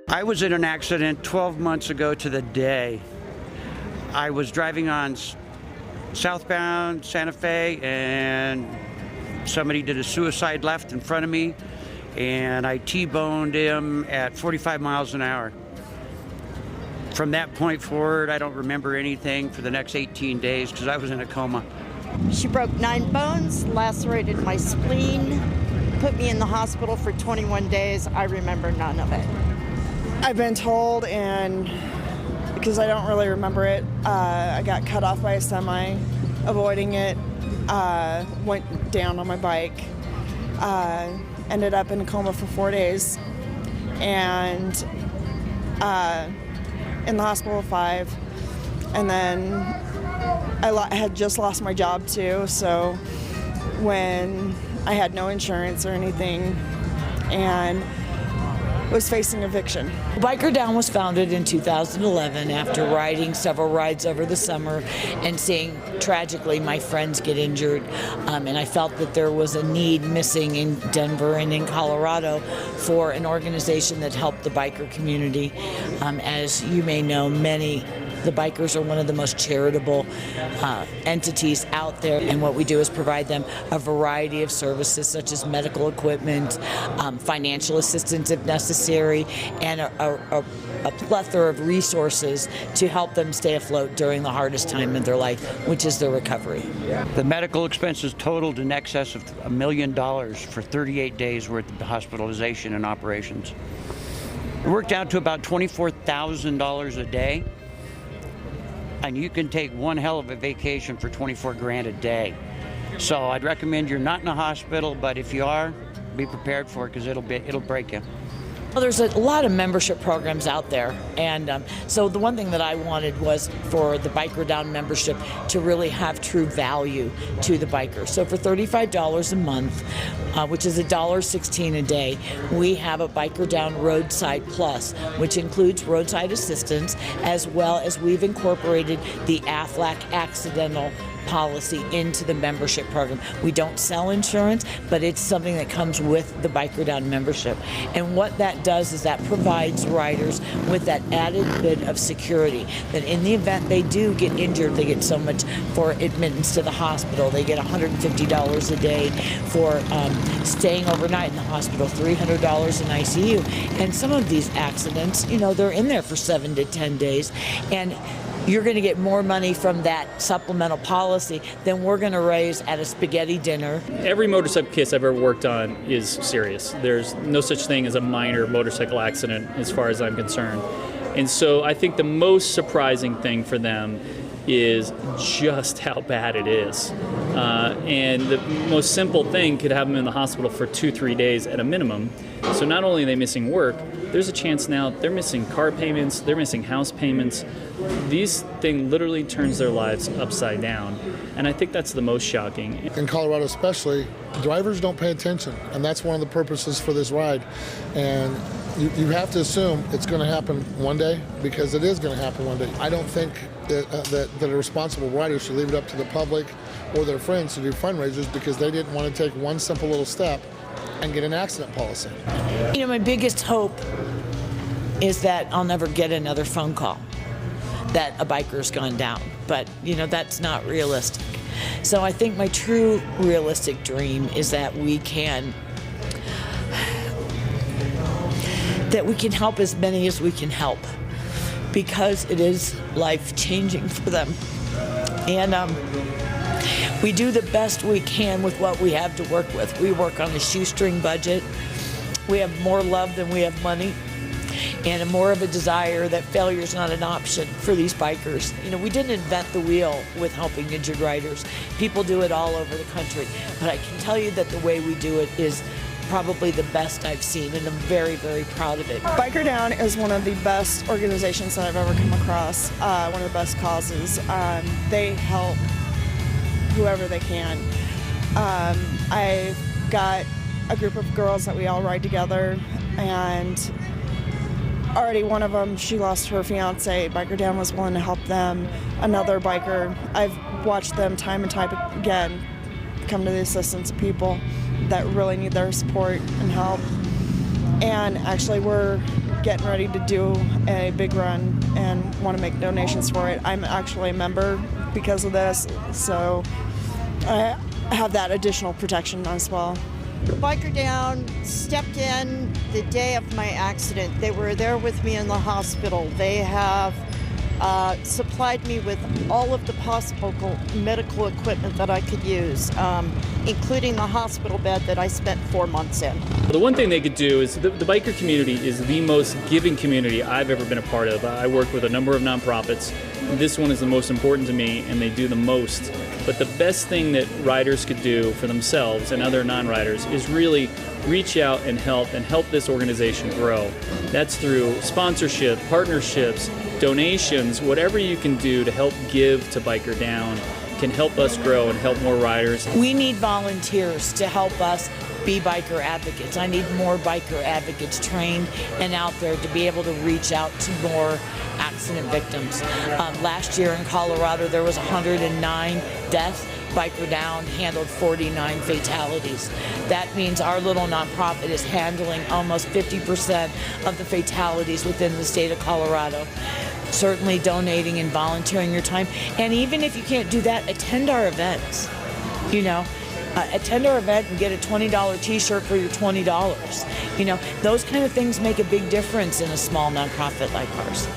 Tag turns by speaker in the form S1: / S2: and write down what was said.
S1: I was in an accident 12 months ago to the day. I was driving on southbound Santa Fe and somebody did a suicide left in front of me and I T-boned him at 45 miles an hour. From that point forward, I don't remember anything for the next 18 days because I was in a coma.
S2: She broke 9 bones, lacerated my spleen, put me in the hospital for 21 days. I remember none of it.
S3: I've been told, and because I don't really remember it, I got cut off by a semi, avoiding it, went down on my bike, ended up in a coma for 4 days, and in the hospital 5, and then I had just lost my job too, so when I had no insurance or anything and was facing eviction.
S4: BikerDown was founded in 2011 after riding several rides over the summer and seeing, tragically, my friends get injured. And I felt that there was a need missing in Denver and in Colorado for an organization that helped the biker community. As you may know, the bikers are one of the most charitable entities out there, and what we do is provide them a variety of services such as medical equipment, financial assistance if necessary, and a plethora of resources to help them stay afloat during the hardest time in their life, which is their recovery.
S1: The medical expenses totaled in excess of $1 million for 38 days worth of hospitalization and operations. It worked out to about $24,000 a day. And you can take one hell of a vacation for 24 grand a day. So I'd recommend you're not in a hospital, but if you are, be prepared for it because it'll break you.
S4: Well, there's a lot of membership programs out there, and so the one thing that I wanted was for the BikerDown membership to really have true value to the biker. So for $35 a month, which is $1.16 a day, we have a BikerDown Roadside Plus, which includes roadside assistance, as well as we've incorporated the AFLAC accidental policy into the membership program. We don't sell insurance, but it's something that comes with the BikerDown membership. And what that does is that provides riders with that added bit of security that in the event they do get injured, they get so much for admittance to the hospital. They get $150 a day for staying overnight in the hospital, $300 in ICU. And some of these accidents, they're in there for 7 to 10 days. And you're going to get more money from that supplemental policy than we're going to raise at a spaghetti dinner.
S5: Every motorcycle case I've ever worked on is serious. There's no such thing as a minor motorcycle accident as far as I'm concerned. And so I think the most surprising thing for them is just how bad it is. And the most simple thing could have them in the hospital for 2-3 days at a minimum. So not only are they missing work, there's a chance now they're missing car payments, they're missing house payments. These things literally turns their lives upside down. And I think that's the most shocking.
S6: In Colorado especially, drivers don't pay attention, and that's one of the purposes for this ride. And you have to assume it's going to happen one day, because it is going to happen one day. I don't think that a responsible rider should leave it up to the public or their friends to do fundraisers because they didn't want to take one simple little step and get an accident policy.
S4: My biggest hope is that I'll never get another phone call that a biker's gone down, but that's not realistic. So I think my true realistic dream is that we can help as many as we can help, because it is life-changing for them. And we do the best we can with what we have to work with. We work on a shoestring budget. We have more love than we have money, and more of a desire that failure is not an option for these bikers. We didn't invent the wheel with helping injured riders. People do it all over the country, but I can tell you that the way we do it is probably the best I've seen, and I'm very, very proud of it.
S3: BikerDown is one of the best organizations that I've ever come across, one of the best causes. They help whoever they can. I've got a group of girls that we all ride together, and already one of them, she lost her fiance. BikerDown was willing to help them. Another biker, I've watched them time and time again come to the assistance of people that really need their support and help. And actually we're getting ready to do a big run and want to make donations for it. I'm actually a member because of this, so I have that additional protection as well.
S2: BikerDown stepped in the day of my accident. They were there with me in the hospital. They have supplied me with all of the possible medical equipment that I could use, including the hospital bed that I spent 4 months in.
S5: The one thing they could do is the biker community is the most giving community I've ever been a part of. I work with a number of nonprofits. This one is the most important to me, and they do the most. But the best thing that riders could do for themselves and other non-riders is really reach out and help this organization grow. That's through sponsorship, partnerships, donations, whatever you can do to help give to BikerDown can help us grow and help more riders.
S4: We need volunteers to help us be biker advocates. I need more biker advocates trained and out there to be able to reach out to more accident victims. Last year in Colorado, there was 109 deaths. BikerDown handled 49 fatalities. That means our little nonprofit is handling almost 50% of the fatalities within the state of Colorado. Certainly donating and volunteering your time. And even if you can't do that, attend our events. Attend our event and get a $20 t-shirt for your $20. Those kind of things make a big difference in a small nonprofit like ours.